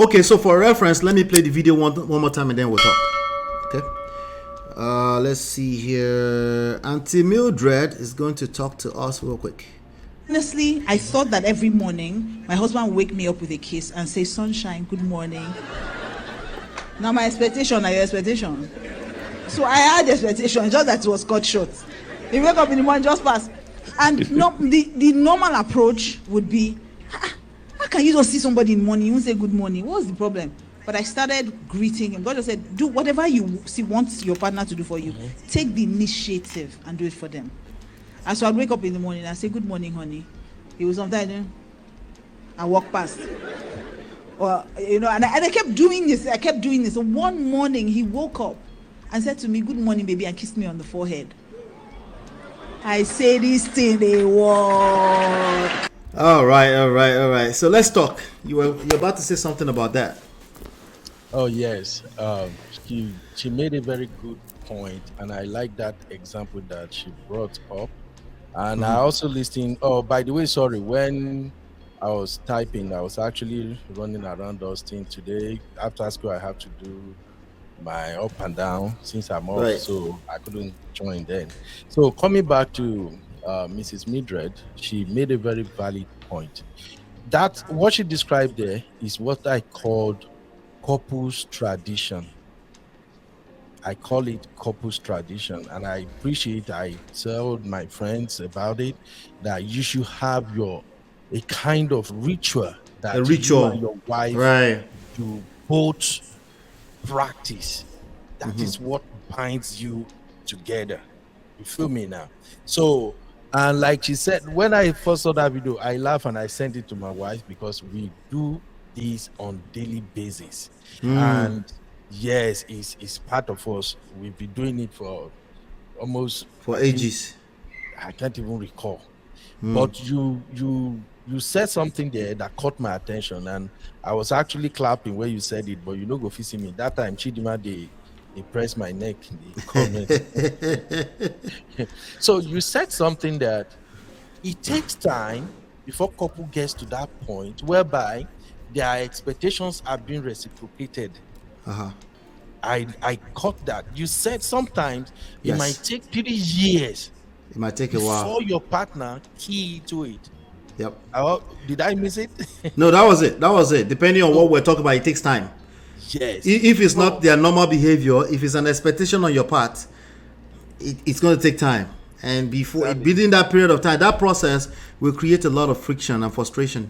Okay, so for reference, let me play the video one more time and then we'll talk. Okay. Let's see here. Auntie Mildred is going to talk to us real quick. Honestly, I thought that every morning my husband would wake me up with a kiss and say, "Sunshine, good morning." Now my expectation, your expectation. So I had expectation, just that it was cut short. You wake up in the morning, just pass. And no, the normal approach would be, how can you just see somebody in the morning, you won't say good morning? What's the problem? But I started greeting him. God just said, do whatever you want your partner to do for you. Take the initiative and do it for them. And so I'd wake up in the morning and say, "Good morning, honey." He was sometimes, I walk past. Or, and I kept doing this. So one morning he woke up and said to me, "Good morning, baby," and kissed me on the forehead. I say, this thing, they work. All right. So let's talk. You're about to say something about that. Oh yes, she made a very good point, and I like that example that she brought up. And I also listened. Oh, by the way, sorry. When I was typing, I was actually running around Austin today. After school, I have to do my up and down since I'm off, so I couldn't join then. So coming back to Mrs. Mildred, she made a very valid point. That what she described there is what I called couples tradition. I call it couples tradition, and I appreciate. I tell my friends about it that you should have a kind of ritual that you and your wife to both practice. That is what binds you together. You feel me now? So, and like she said, when I first saw that video, I laughed and I sent it to my wife because we do this on daily basis, and yes, it's part of us. We've been doing it for almost ages. I can't even recall. But you said something there that caught my attention, and I was actually clapping when you said it. But go see me that time. Chidima they pressed my neck in the comment. So you said something that it takes time before couple gets to that point whereby their expectations are being reciprocated. I caught that. You said sometimes it might take 3 years. It might take a while before your partner key to it. Yep. Did I miss it? No, that was it. Depending on what we're talking about, it takes time. Yes. If it's not their normal behavior, if it's an expectation on your part, it's going to take time. And within that period of time, that process will create a lot of friction and frustration.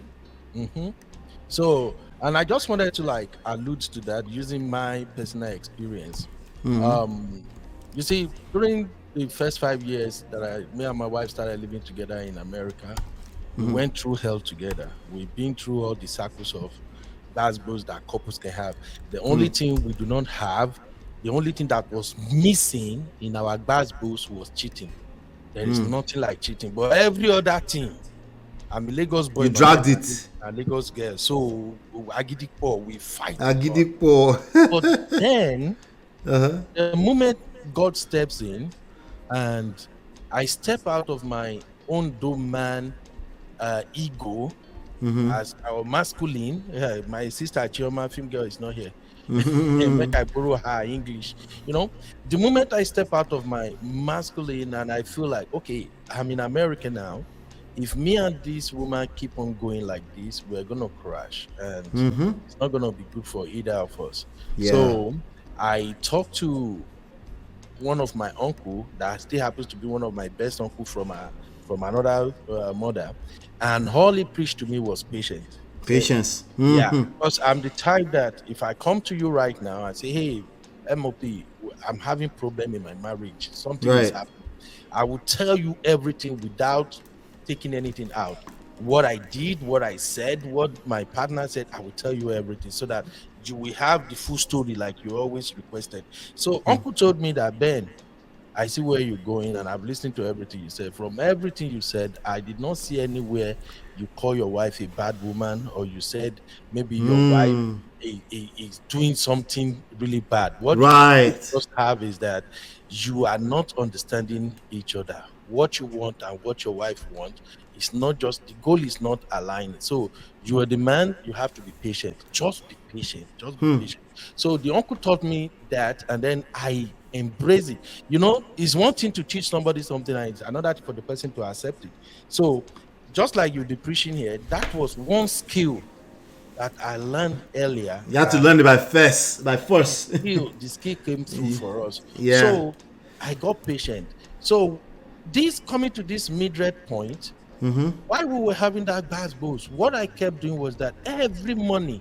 So, and I just wanted to allude to that using my personal experience. You see, during the first 5 years that me and my wife started living together in America, we went through hell together. We've been through all the circles of basketballs that couples can have. The only thing we do not have, the only thing that was missing in our basketballs was cheating. There is nothing like cheating, but every other thing. I'm a Lagos boy. You dragged it. A Lagos girl. So Agidipo, we fight. Agidipo. But then the moment God steps in and I step out of my own domain ego as our masculine. My sister Chioma, film girl, is not here. Make I borrow her English. The moment I step out of my masculine and I feel like, okay, I'm in America now. If me and this woman keep on going like this, we're gonna crash, and it's not gonna be good for either of us. So I talked to one of my uncle that still happens to be one of my best uncle from another mother, and all he preached to me was patience. Yeah, because I'm the type that if I come to you right now and say, "Hey, MOP, I'm having problem in my marriage, something is happening," I will tell you everything without taking anything out. What I did, what I said, what my partner said, I will tell you everything so that you will have the full story like you always requested. So Uncle told me that, Ben, I see where you're going and I've listened to everything you said. From everything you said, I did not see anywhere you call your wife a bad woman, or you said maybe your wife is doing something really bad. What you just have is that you are not understanding each other. what you want and what your wife wants. It's not just, the goal is not aligned. So you are the man, you have to be patient. Just be patient. Just be patient. So the uncle taught me that, and then I embrace it. It's one thing to teach somebody something, and it's another thing for the person to accept it. So just like you did preaching here, that was one skill that I learned earlier. You have to learn it by force. The skill came through for us. Yeah. So I got patient. So this coming to this mid-red point, while we were having that bad boost, what I kept doing was that every morning,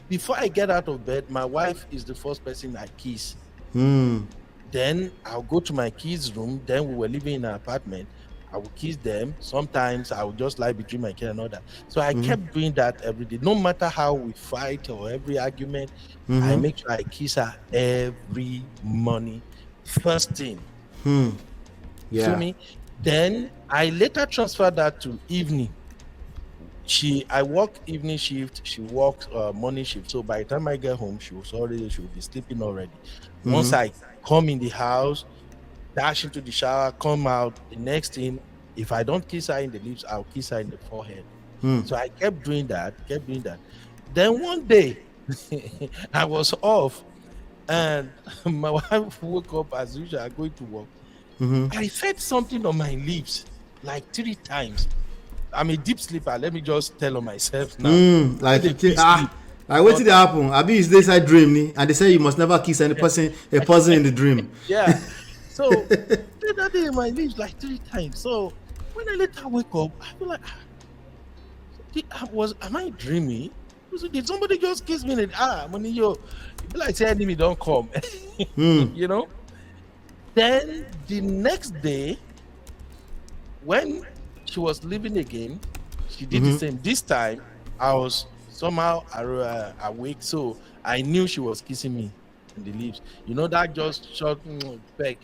before I get out of bed, my wife is the first person I kiss. Then I'll go to my kids' room. Then we were living in an apartment. I would kiss them. Sometimes I would just lie between my kid and all that. So I kept doing that every day. No matter how we fight or every argument, I make sure I kiss her every morning. First thing. Yeah. Feel me? Then I later transferred that to evening. I work evening shift, she works morning shift. So by the time I get home, she will be sleeping already. Once I come in the house, dash into the shower, come out, the next thing, if I don't kiss her in the lips, I'll kiss her in the forehead. So I kept doing that. Then one day, I was off, and my wife woke up as usual, I'm going to work. I felt something on my lips like 3 times. I'm a deep sleeper. Let me just tell on myself now. Like what did it happen? I be this I dream, and they say you must never kiss a person in the dream. Yeah. So that day my lips like 3 times. So when I later wake up, I feel like, am I dreaming? Did somebody just kiss me in the money? You feel like say enemy don't come. Then the next day, when she was leaving again, she did the same. This time I was somehow awake, so I knew she was kissing me in the lips. That just shot back.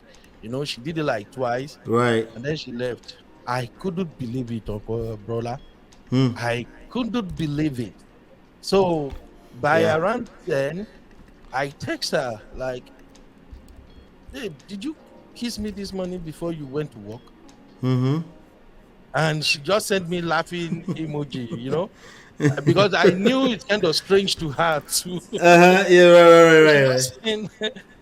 She did it like twice, right? And then she left. I couldn't believe it, brother. I couldn't believe it. So by around 10, I text her like, "Hey, did you kiss me this morning before you went to work?" And she just sent me laughing emoji, because I knew it's kind of strange to her too. Right.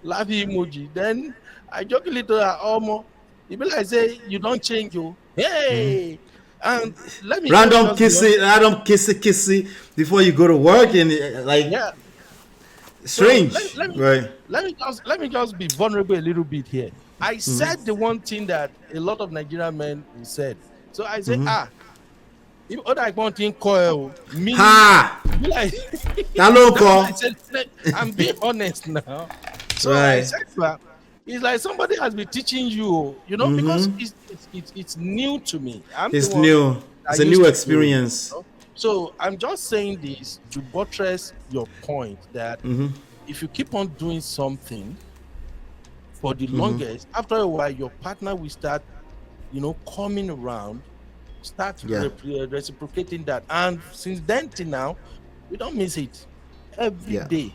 Laughing emoji. Then I jokingly told her, "Omo, you be like say you don't change, you. Hey." And let me random kissy before you go to work, and strange. So let me just be vulnerable a little bit here. I said the one thing that a lot of Nigerian men said. So I said, if other one thing call me, like, I said, I'm being honest now. So I said, it's like somebody has been teaching you, because it's new to me. It's new. It's a new experience. So I'm just saying this to buttress your point that if you keep on doing something for the longest, after a while, your partner will start, coming around, start reciprocating that. And since then till now, we don't miss it every day.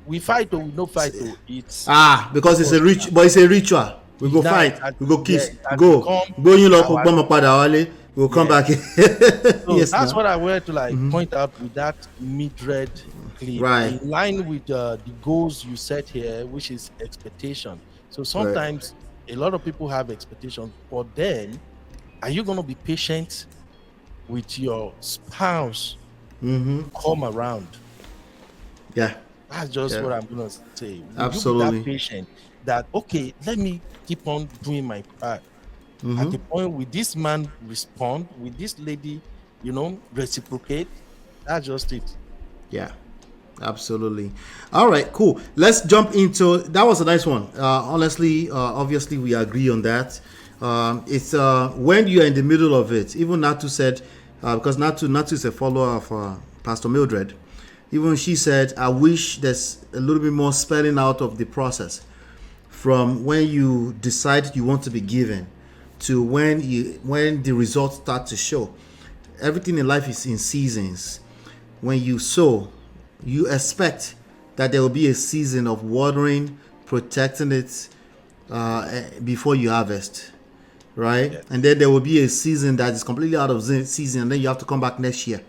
We fight or we no fight. It's because it's a ritual. But it's a ritual. We go fight. We go kiss. Go. You we'll come back. So that's what I wanted to point out with that mid-red clip. Right. In line with the goals you set here, which is expectation. So sometimes a lot of people have expectations, but then are you going to be patient with your spouse come around? Yeah. That's just what I'm going to say. Absolutely. You be that patient that, okay, let me keep on doing my part. At the point with this man respond, with this lady, reciprocate, that's just it. Yeah, absolutely. All right, cool. Let's jump into, that was a nice one. Honestly, obviously we agree on that. It's when you're in the middle of it, even Natu said, because Natu is a follower of Pastor Mildred, even she said, I wish there's a little bit more spelling out of the process from when you decide you want to be given to when the results start to show. Everything in life is in seasons. When you sow, you expect that there will be a season of watering, protecting it, before you harvest, right? Yeah. And then there will be a season that is completely out of season, and then you have to come back next year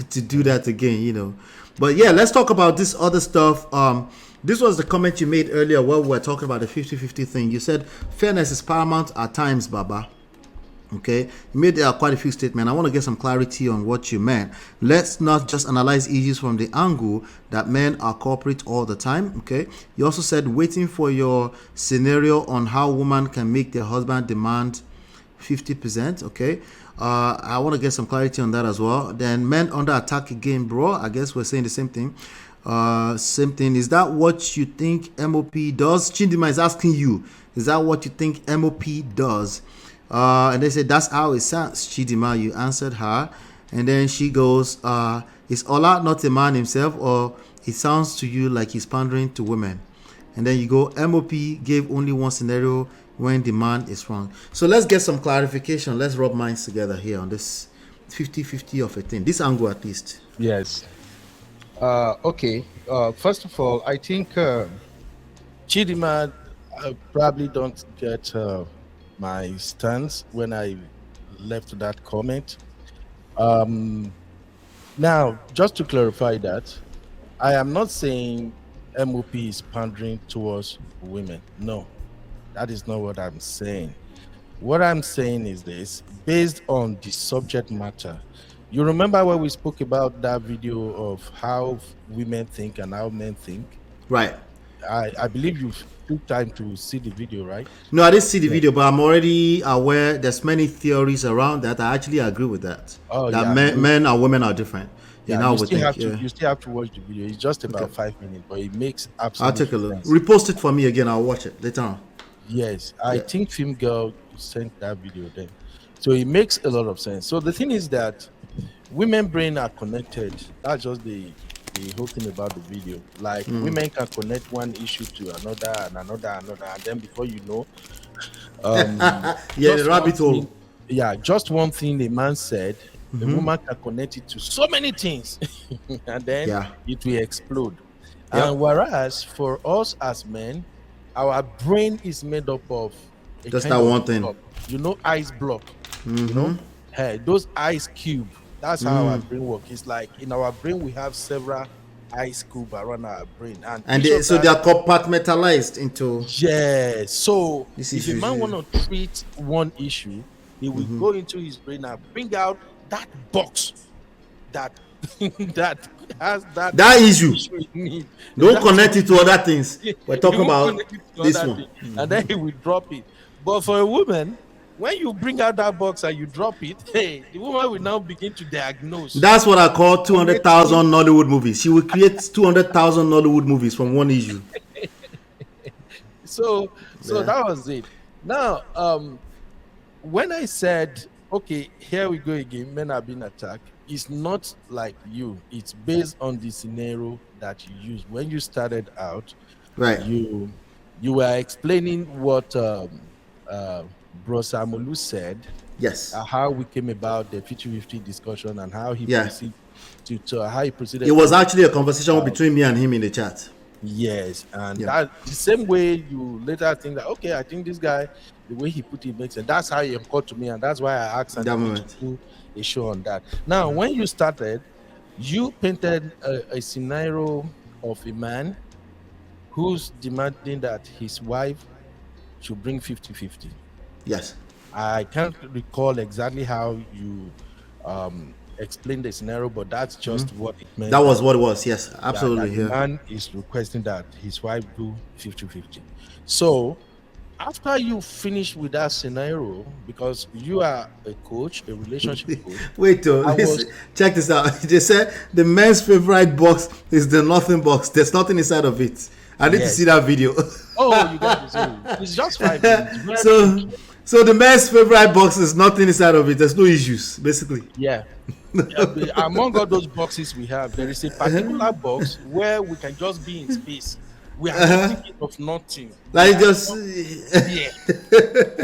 to do that again. But yeah, let's talk about this other stuff. This was the comment you made earlier while we were talking about the 50-50 thing. You said fairness is paramount at times, Baba. Okay, you made quite a few statements. I want to get some clarity on what you meant. Let's not just analyze issues from the angle that men are corporate all the time. Okay, you also said waiting for your scenario on how women can make their husband demand 50%. Okay, I want to get some clarity on that as well. Then men under attack again, bro. I guess we're saying the same thing. Same thing. Is that what you think MOP does? Chindima is asking you. Is that what you think MOP does? And they said that's how it sounds. Chidima, you answered her, and then she goes, "Is Ola not a man himself, or it sounds to you like he's pandering to women?" And then you go, MOP gave only one scenario when the man is wrong. So let's get some clarification. Let's rub minds together here on this 50-50 of a thing. This angle at least. Yes. Okay. First of all, I think Chidima probably don't get my stance when I left that comment. Now, just to clarify that, I am not saying MOP is pandering towards women. No, that is not what I'm saying. What I'm saying is this, based on the subject matter. You remember when we spoke about that video of how women think and how men think? Right. I believe you took time to see the video, right? No, I didn't see the video, but I'm already aware there's many theories around that. I actually agree with that. Oh, that yeah. men and women are different. Yeah, you still have to watch the video. It's just about 5 minutes, but it makes absolutely I'll take a look. sense. Repost it for me again. I'll watch it later on. Yes, I think Film Girl sent that video then. So it makes a lot of sense. So the thing is that women brain are connected. That's just the whole thing about the video. Like women can connect one issue to another and then before you know, the rabbit hole. Just one thing the man said, the woman can connect it to so many things, and then it will explode. Yep. And whereas for us as men, our brain is made up of just that one thing. Block. Ice block. Those ice cube. That's how our brain works. It's like in our brain we have several ice cube around our brain, and they are compartmentalized into. Yes. So if a man want to treat one issue, he will go into his brain and bring out that box that has that issue. Don't connect it to other things. We're talking about this one, and then he will drop it. But for a woman, when you bring out that box and you drop it, the woman will now begin to diagnose. That's what I call 200,000 Nollywood movies. She will create 200,000 Nollywood movies from one issue. So that was it. Now, when I said, okay, here we go again, men are being attacked, it's not like you. It's based on the scenario that you used. When you started out, right? You were explaining what Bro Samolu said. Yes. How we came about the 50-50 discussion and how he proceeded how he proceeded. It was actually a conversation between me and him in the chat. Yes, and that the same way you later think that, okay, I think this guy, the way he put it makes sense. That's how he called to me, and that's why I asked him to do a show on that. Now, when you started, you painted a scenario of a man who's demanding that his wife should bring 50-50. Yes. I can't recall exactly how you explained the scenario, but that's just what it meant. That was what it was. Yes, absolutely. The man is requesting that his wife do 50-50. So after you finish with that scenario, because you are a coach, a relationship coach. Wait, check this out. They said the men's favorite box is the nothing box. There's nothing inside of it. I need to see that video. Oh, you got to see it. It's just 5 minutes. So the men's favorite box is nothing inside of it. There's no issues, basically. Yeah. Among all those boxes we have, there is a particular box where we can just be in space. We are just thinking of nothing. Like just Yeah.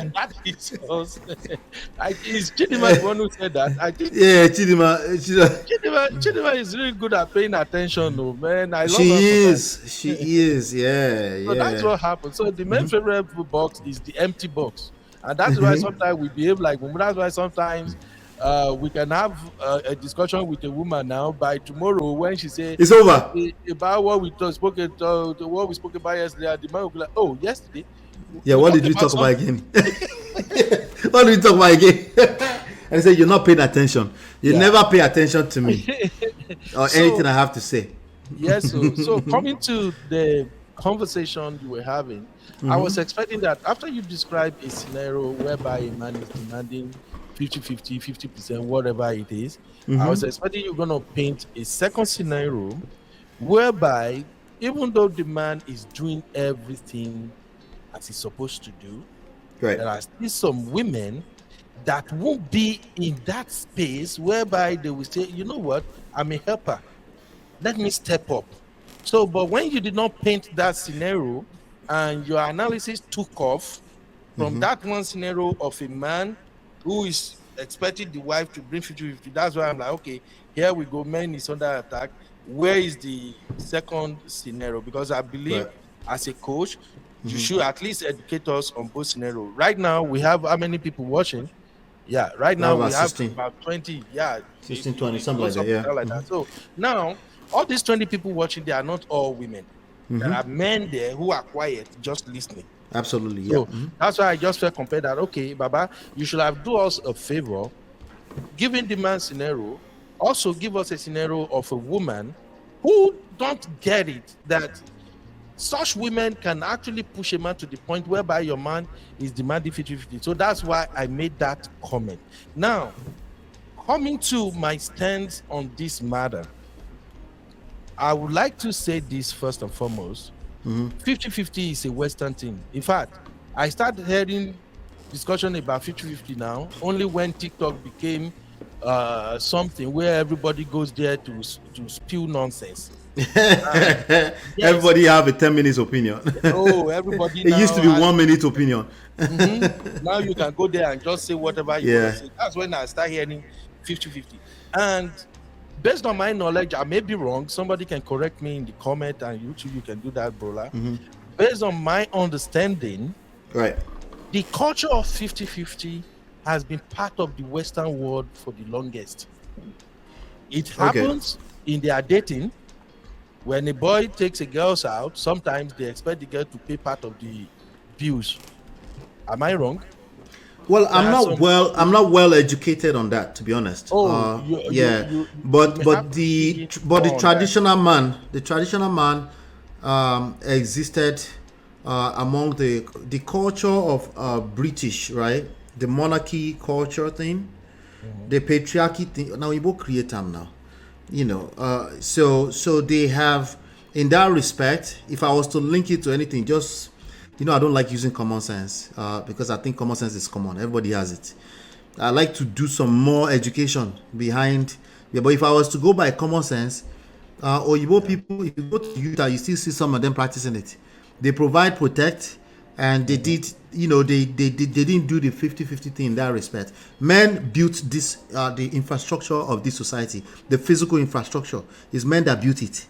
And that is us. Is Chidima the one who said that? I think yeah, Chidima, Chidima is really good at paying attention, though, man. I love her for that. she is, yeah, So that's yeah. what happens. So the main favorite box is the empty box, and that's why sometimes we behave like women. That's why sometimes we can have a discussion with a woman now. By tomorrow, when she say It's over. okay, about what we what we spoke about yesterday, the man will be like, "Oh, yesterday, Yeah, we what talked did we talk about something." again? What did we talk about again? And say you're not paying attention. You Yeah. never pay attention to me or So, anything I have to say. yes, so coming to the conversation you were having, I was expecting that after you describe a scenario whereby a man is demanding 50-50, 50%, whatever it is, I was expecting you're going to paint a second scenario whereby even though the man is doing everything as he's supposed to do, Right. there are still some women that won't be in that space whereby they will say, you know what, I'm a helper. Let me step up. So, but when you did not paint that scenario and your analysis took off from that one scenario of a man who is expecting the wife to bring 50-50, that's why I'm like, okay, here we go, man is under attack. Where is the second scenario? Because I believe Right. as a coach, you should at least educate us on both scenarios. Right now, we have how many people watching? Yeah, right now we About have 16. about 20. Yeah, 16, 20, something like that, something yeah. like that. So now, all these 20 people watching, they are not all women. There are men there who are quiet, just listening. Absolutely, yeah. So that's why I just felt compared that, okay, Baba, you should have do us a favor, given the man scenario, also give us a scenario of a woman who don't get it, that such women can actually push a man to the point whereby your man is demanding 50-50. So that's why I made that comment. Now, coming to my stance on this matter, I would like to say this first and foremost. 50-50 is a Western thing. In fact, I started hearing discussion about 50-50 now only when TikTok became something where everybody goes there to spew nonsense. Yes. Everybody have a 10 minutes opinion. Oh, everybody. It used to be 1 minute opinion. Now you can go there and just say whatever you want to say. That's when I start hearing 50-50. And based on my knowledge, I may be wrong. Somebody can correct me in the comment, and you too, you can do that, Brola. Based on my understanding, Right. the culture of 50-50 has been part of the Western world for the longest. It happens in their dating. When a boy takes a girl out, sometimes they expect the girl to pay part of the bills. Am I wrong? Well, I'm not well educated on that, to be honest. Oh, but the traditional man existed among the culture of British, right? The monarchy culture thing, the patriarchy thing. Now we both create them now, you know. So they have, in that respect. If I was to link it to anything, just, you know, I don't like using common sense because I think common sense is common. Everybody has it. I like to do some more education behind. Yeah, but if I was to go by common sense, Oyibo people, if you go to Utah, you still see some of them practicing it. They provide, protect, and they did, you know, they didn't do the 50-50 thing in that respect. Men built this, the infrastructure of this society. The physical infrastructure is men that built it.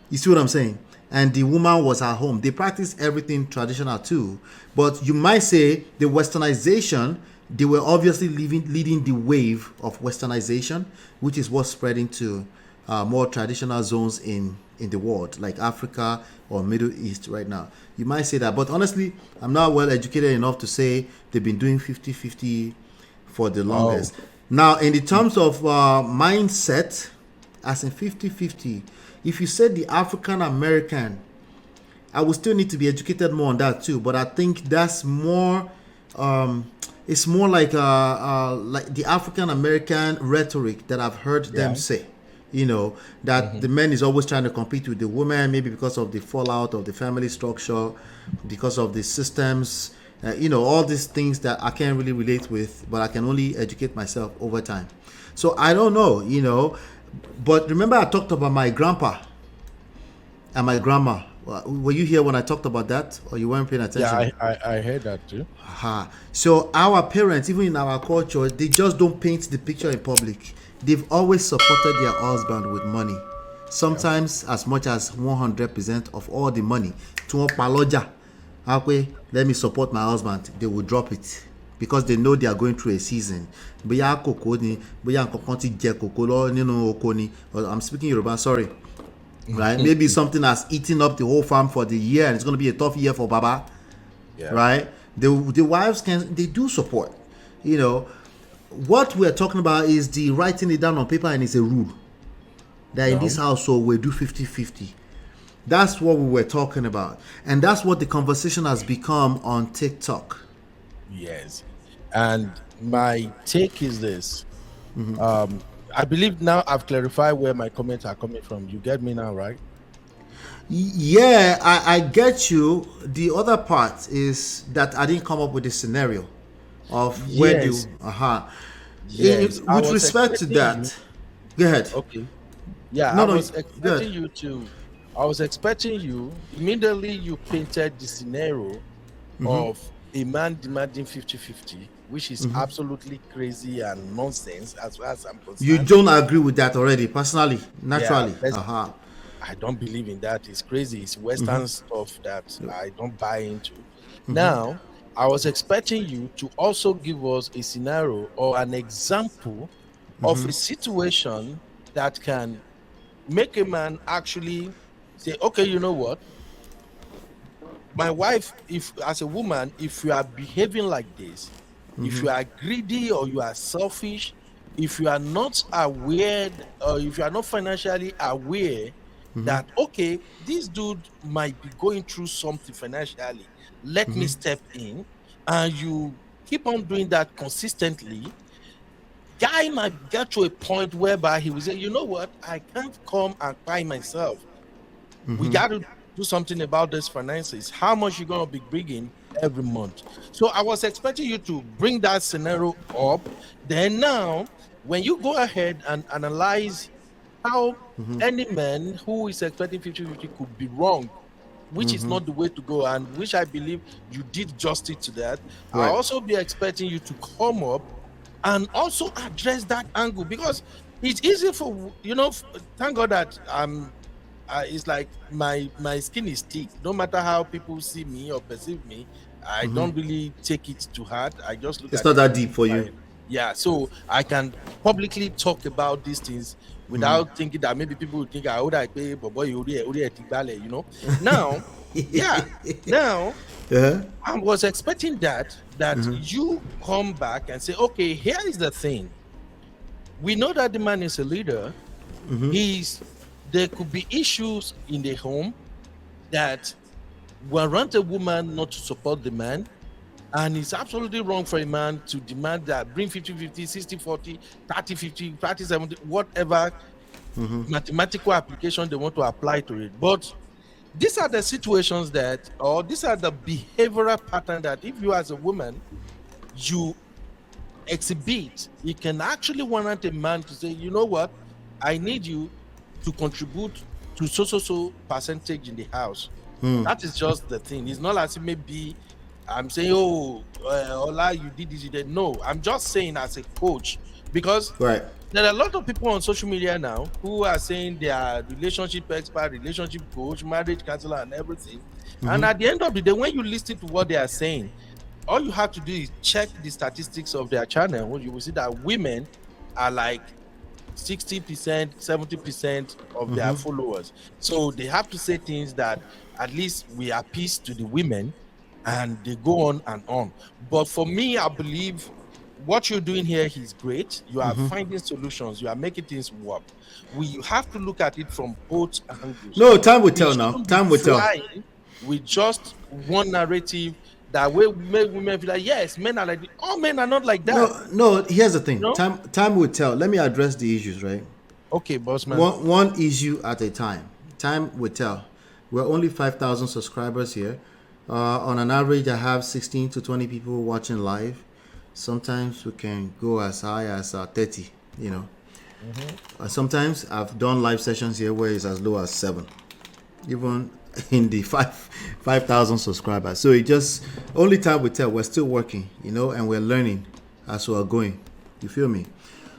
You see what I'm saying? And the woman was at home. They practiced everything traditional too. But you might say the westernization, they were obviously leading the wave of westernization, which is what's spreading to more traditional zones in the world, like Africa or Middle East right now. You might say that. But honestly, I'm not well educated enough to say they've been doing 50-50 for the longest. Now, in the terms of mindset, as in 50-50, if you said the African American, I would still need to be educated more on that too. But I think that's more, it's more like the African American rhetoric that I've heard them say. You know, that the man is always trying to compete with the woman, maybe because of the fallout of the family structure, because of the systems, you know, all these things that I can't really relate with, but I can only educate myself over time. So I don't know, you know. But remember I talked about my grandpa and my grandma Were you here when I talked about that, or you weren't paying attention? Yeah, I heard that too. So our parents, even in our culture, they just don't paint the picture in public. They've always supported their husband with money, sometimes as much as 100% of all the money. To paloja, let me support my husband. They will drop it because they know they are going through a season. Bóyá kòkó ni, bóyá nǹkan ti jẹ kòkó lọ nínú oko ni. I'm speaking Yoruba, sorry. Right? Maybe something has eaten up the whole farm for the year, and it's going to be a tough year for Baba. Yeah. Right? The wives they do support. What we're talking about is the writing it down on paper, and it's a rule that in this household we do 50-50. That's what we were talking about, and that's what the conversation has become on TikTok. Yes, and my take is this. I believe now I've clarified where my comments are coming from. You get me now, right? Yeah, I get you. The other part is that I didn't come up with a scenario of where Yes. Yes. with respect to that. Go ahead. Okay. Yeah, No, I no, was go expecting ahead. you to. I was expecting you immediately. You painted the scenario of a man demanding 50-50, which is absolutely crazy and nonsense as far as I'm concerned. You don't agree with that already, personally, naturally. I don't believe in that. It's crazy. It's Western stuff that I don't buy into. Now, I was expecting you to also give us a scenario or an example of a situation that can make a man actually say, okay, you know what? My wife, if as a woman, if you are behaving like this, if you are greedy or you are selfish, if you are not aware or if you are not financially aware that, okay, this dude might be going through something financially, let me step in, and you keep on doing that consistently, guy might get to a point whereby he will say, you know what, I can't come and buy myself. We got to do something about this finances. How much you gonna be bringing every month? So I was expecting you to bring that scenario up. Then now, when you go ahead and analyze how any man who is expecting 50-50 could be wrong, which is not the way to go, and which I believe you did justice to that. Right. I'll also be expecting you to come up and also address that angle, because it's easy for thank God that it's like my skin is thick. No matter how people see me or perceive me, I don't really take it to heart. I just look It's at not it that deep for you. Yeah, so I can publicly talk about these things without thinking that maybe people would think I would like pay, but boy, now, now I was expecting that you come back and say, okay, here is the thing. We know that the man is a leader. There could be issues in the home that warrant a woman not to support the man. And it's absolutely wrong for a man to demand that bring 50-50, 60-40, 30-50, 30-70, whatever mathematical application they want to apply to it. But these are the situations these are the behavioral pattern that if you as a woman, you exhibit, it can actually warrant a man to say, you know what, I need you to contribute to so percentage in the house. That is just the thing. It's not as if maybe I'm saying, Ola, you did this, you did. No, I'm just saying as a coach, because there are a lot of people on social media now who are saying they are relationship expert, relationship coach, marriage counselor, and everything. And at the end of the day, when you listen to what they are saying, all you have to do is check the statistics of their channel. You will see that women are like 60%, 70% of their followers. So they have to say things that at least we appease to the women, and they go on and on. But for me, I believe what you're doing here is great. You are finding solutions. You are making things work. We have to look at it from both angles. No, time will tell now. Time will tell. With just one narrative that will make women feel like, yes, men are like this. All men are not like that. No, here's the thing. No? Time will tell. Let me address the issues, right? Okay, boss man. One issue at a time. Time will tell. We're only 5,000 subscribers here. On an average, I have 16 to 20 people watching live. Sometimes we can go as high as 30, Sometimes I've done live sessions here where it's as low as 7. Even in the 5,000 subscribers. So it just only time will tell. We're still working, and we're learning as we're going. You feel me?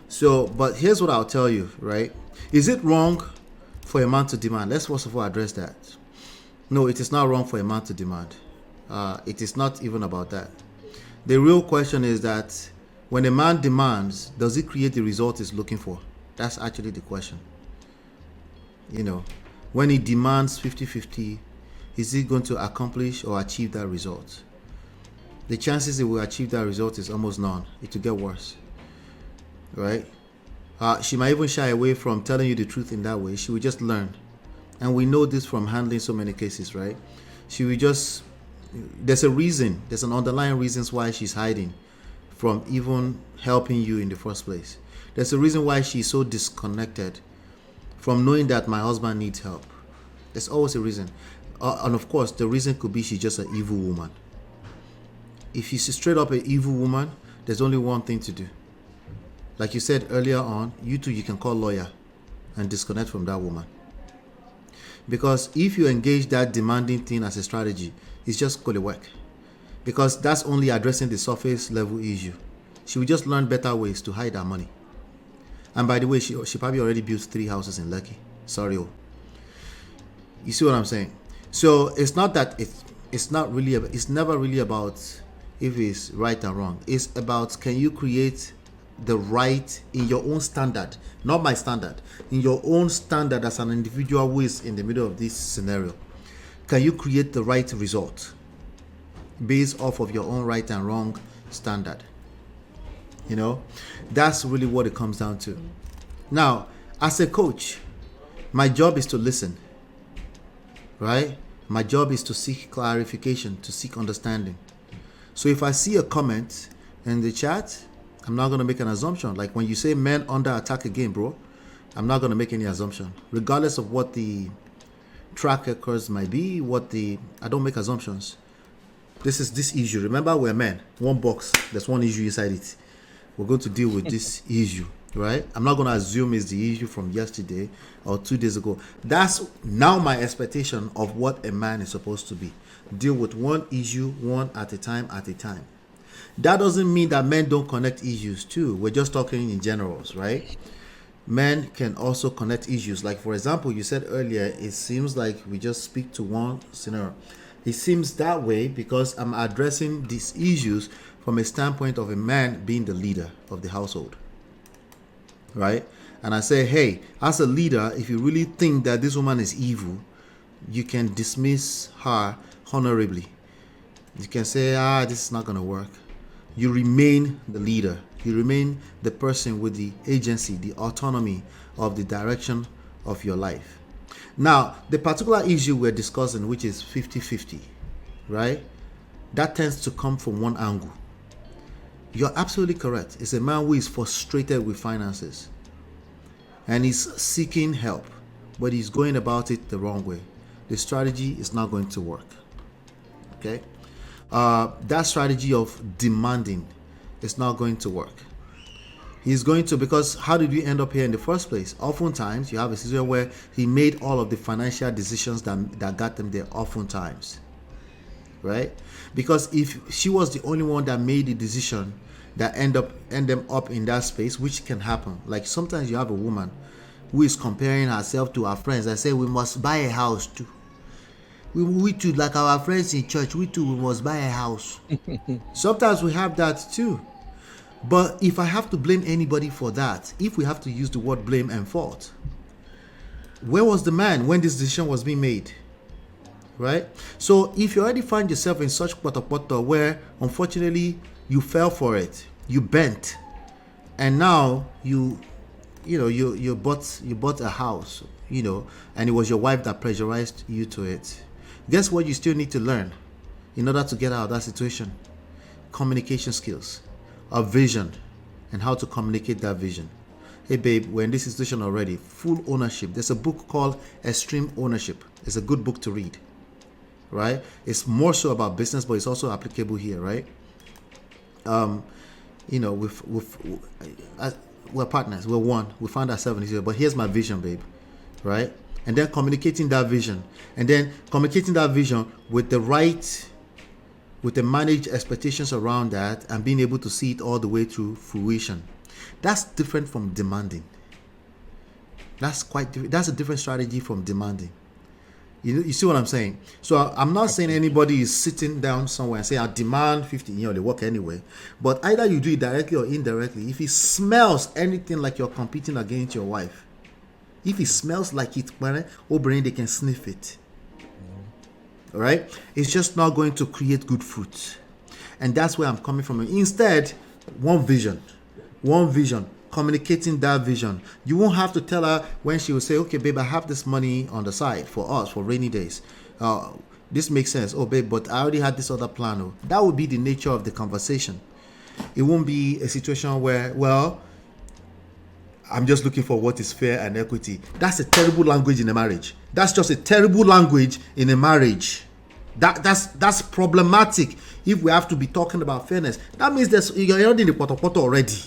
So, but here's what I'll tell you, right? Is it wrong for a man to demand? Let's first of all address that. No, it is not wrong for a man to demand. It is not even about that. The real question is that when a man demands, does he create the result he's looking for? That's actually the question. When he demands 50-50, is he going to accomplish or achieve that result? The chances he will achieve that result is almost none. It will get worse. Right? She might even shy away from telling you the truth in that way. She will just learn. And we know this from handling so many cases, right? She will just, there's a reason, there's an underlying reasons why she's hiding from even helping you in the first place. There's a reason why she's so disconnected from knowing that my husband needs help. There's always a reason. And of course, the reason could be she's just an evil woman. If she's straight up an evil woman, there's only one thing to do. Like you said earlier on, you can call lawyer and disconnect from that woman. Because if you engage that demanding thing as a strategy, it's just going to work. Because that's only addressing the surface level issue. She will just learn better ways to hide her money. And by the way, she probably already built 3 houses in Lekki. Sorry. You see what I'm saying? So it's not that it's never really about if it's right or wrong. It's about, can you create the right in your own standard, not my standard, in your own standard as an individual who is in the middle of this scenario. Can you create the right result based off of your own right and wrong standard? That's really what it comes down to. Now, as a coach, my job is to listen, right? My job is to seek clarification, to seek understanding. So if I see a comment in the chat, I'm not going to make an assumption. Like when you say men under attack again, bro, I'm not going to make any assumption. Regardless of what the track records might be, I don't make assumptions. This issue. Remember, we're men. One box, there's one issue inside it. We're going to deal with this issue, right? I'm not going to assume it's the issue from yesterday or 2 days ago. That's now my expectation of what a man is supposed to be. Deal with one issue, one at a time. That doesn't mean that men don't connect issues too. We're just talking in generals, right? Men can also connect issues. Like, for example, you said earlier, it seems like we just speak to one scenario. It seems that way because I'm addressing these issues from a standpoint of a man being the leader of the household, right? And I say, hey, as a leader, if you really think that this woman is evil, you can dismiss her honorably. You can say, this is not going to work. You remain the leader. You remain the person with the agency, the autonomy of the direction of your life. Now, the particular issue we're discussing, which is 50-50, right? That tends to come from one angle. You're absolutely correct. It's a man who is frustrated with finances and he's seeking help, but he's going about it the wrong way. The strategy is not going to work. Okay? That strategy of demanding is not going to work. He's going to, because how did we end up here in the first place? Oftentimes, you have a situation where he made all of the financial decisions that got them there, oftentimes. Right? Because if she was the only one that made the decision that end them up in that space, which can happen. Like sometimes you have a woman who is comparing herself to her friends and say, we must buy a house too. We too, like our friends in church, we must buy a house. Sometimes we have that too. But if I have to blame anybody for that, if we have to use the word blame and fault, where was the man when this decision was being made? Right? So if you already find yourself in such potopoto where unfortunately you fell for it, you bent, and now you bought a house, and it was your wife that pressurized you to it. Guess what you still need to learn in order to get out of that situation? Communication skills, a vision, and how to communicate that vision. Hey babe, we're in this situation already. Full ownership. There's a book called Extreme Ownership. It's a good book to read. Right? It's more so about business, but it's also applicable here, right? We're partners. We're one. We found ourselves in this. But here's my vision, babe. Right? and then communicating that vision, and then communicating that vision with the managed expectations around that, and being able to see it all the way to fruition. That's different from demanding. That's a different strategy from demanding. You see what I'm saying? So I'm not saying anybody is sitting down somewhere and saying, I demand 50, they work anyway. But either you do it directly or indirectly. If it smells anything like you're competing against your wife, if it smells like it, they can sniff it. All right? It's just not going to create good fruit. And that's where I'm coming from. Instead, one vision, communicating that vision. You won't have to tell her when she will say, okay, babe, I have this money on the side for us for rainy days. This makes sense. Oh, babe, but I already had this other plan. Oh, that would be the nature of the conversation. It won't be a situation where, well, I'm just looking for what is fair and equity. That's a terrible language in a marriage. That's just a terrible language in a marriage. That's problematic. If we have to be talking about fairness, that means you're already in the poto already.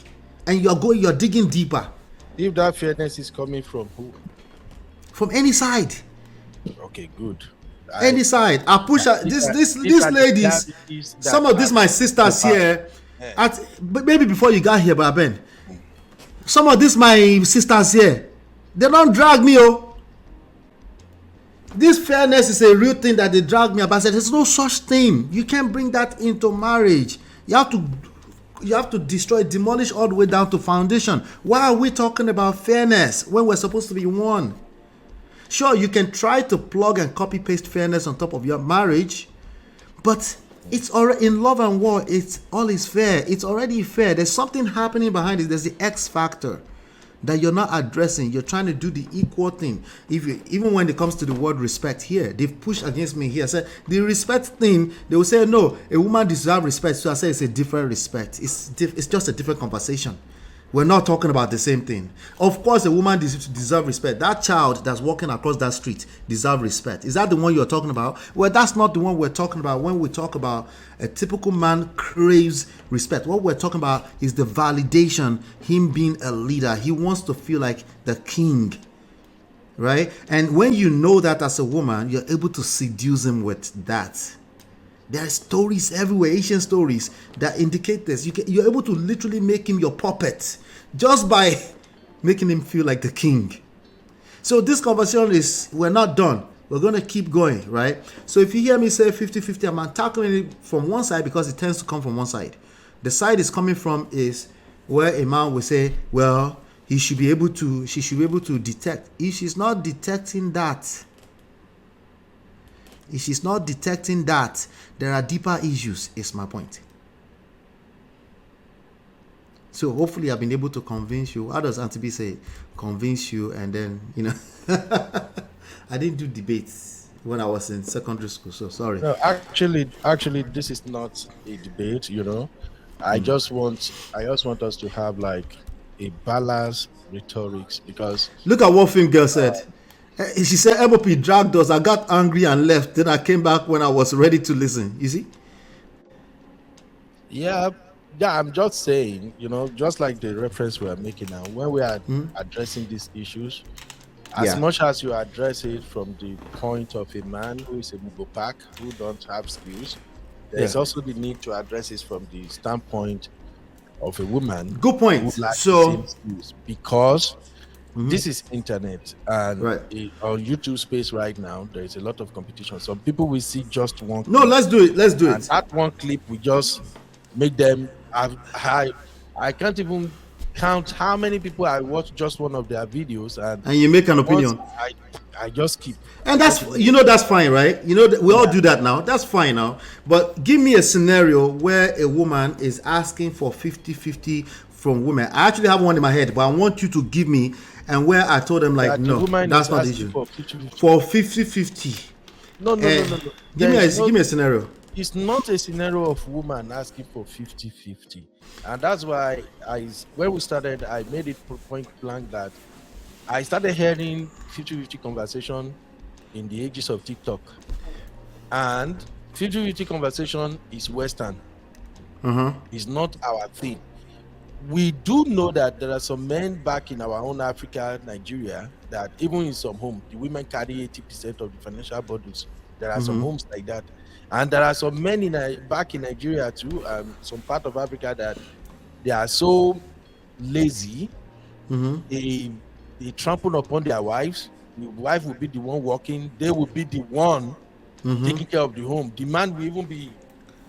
And you're digging deeper. If that fairness is coming from who? From any side. Okay, good. Any side. I push these ladies. Some of these my sisters here. Maybe before you got here, but Ben. Some of these my sisters here. They don't drag me. This fairness is a real thing that they drag me about. I said, there's no such thing. You can't bring that into marriage. You have to demolish all the way down to foundation. Why are we talking about fairness when we're supposed to be one? Sure, you can try to plug and copy paste fairness on top of your marriage, but it's already in love and war. It's all is fair. It's already fair. There's something happening behind it. There's the X factor that you're not addressing. You're trying to do the equal thing. Even when it comes to the word respect here, they've pushed against me here. I said the respect thing, they will say no, a woman deserves respect. So I say it's a different respect. It's just a different conversation. We're not talking about the same thing. Of course, a woman deserves respect. That child that's walking across that street deserves respect. Is that the one you're talking about? Well, that's not the one we're talking about when we talk about a typical man craves respect. What we're talking about is the validation, him being a leader. He wants to feel like the king, right? And when you know that as a woman, you're able to seduce him with that. There are stories everywhere, Asian stories, that indicate this. You're able to literally make him your puppet just by making him feel like the king. So this conversation we're not done. We're going to keep going, right? So if you hear me say 50-50, I'm tackling it from one side because it tends to come from one side. The side it's coming from is where a man will say, well, she should be able to detect. If she's not detecting that, there are deeper issues, is my point. So hopefully I've been able to convince you. How does Auntie B say? Convince you, and then, I didn't do debates when I was in secondary school, so sorry. No, actually, this is not a debate, I just want us to have like a balanced rhetorics, because look at what Film Girl said. She said MOP dragged us. I got angry and left. Then I came back when I was ready to listen. You see? Yeah, I'm just saying, just like the reference we are making now, when we are addressing these issues, as much as you address it from the point of a man who is a mugopak, who don't have skills, there's also the need to address it from the standpoint of a woman. Good point. Who lacks the same skills, because this is internet, and on YouTube space right now, there is a lot of competition. Some people will see just one clip. No, let's do it. And that one clip, we just make them I can't even count how many people I watch just one of their videos, and you make an opinion. I just keep, and that's that's fine, right? We all do that now. That's fine now. But give me a scenario where a woman is asking for 50-50 from women. I actually have one in my head, but I want you to give me, and where I told them like, no, that's not the issue. For 50-50. No. Give me a scenario. It's not a scenario of woman asking for 50-50. And that's why when we started, I made it point blank that I started hearing 50-50 conversation in the ages of TikTok. And 50-50 conversation is Western. It's not our thing. we do know that there are some men back in our own Africa, Nigeria, that even in some homes, the women carry 80% of the financial burdens. There are some homes like that. And there are some men back in Nigeria too, some part of Africa, that they are so lazy. They trample upon their wives. The wife will be the one working. They will be the one taking care of the home. The man will even be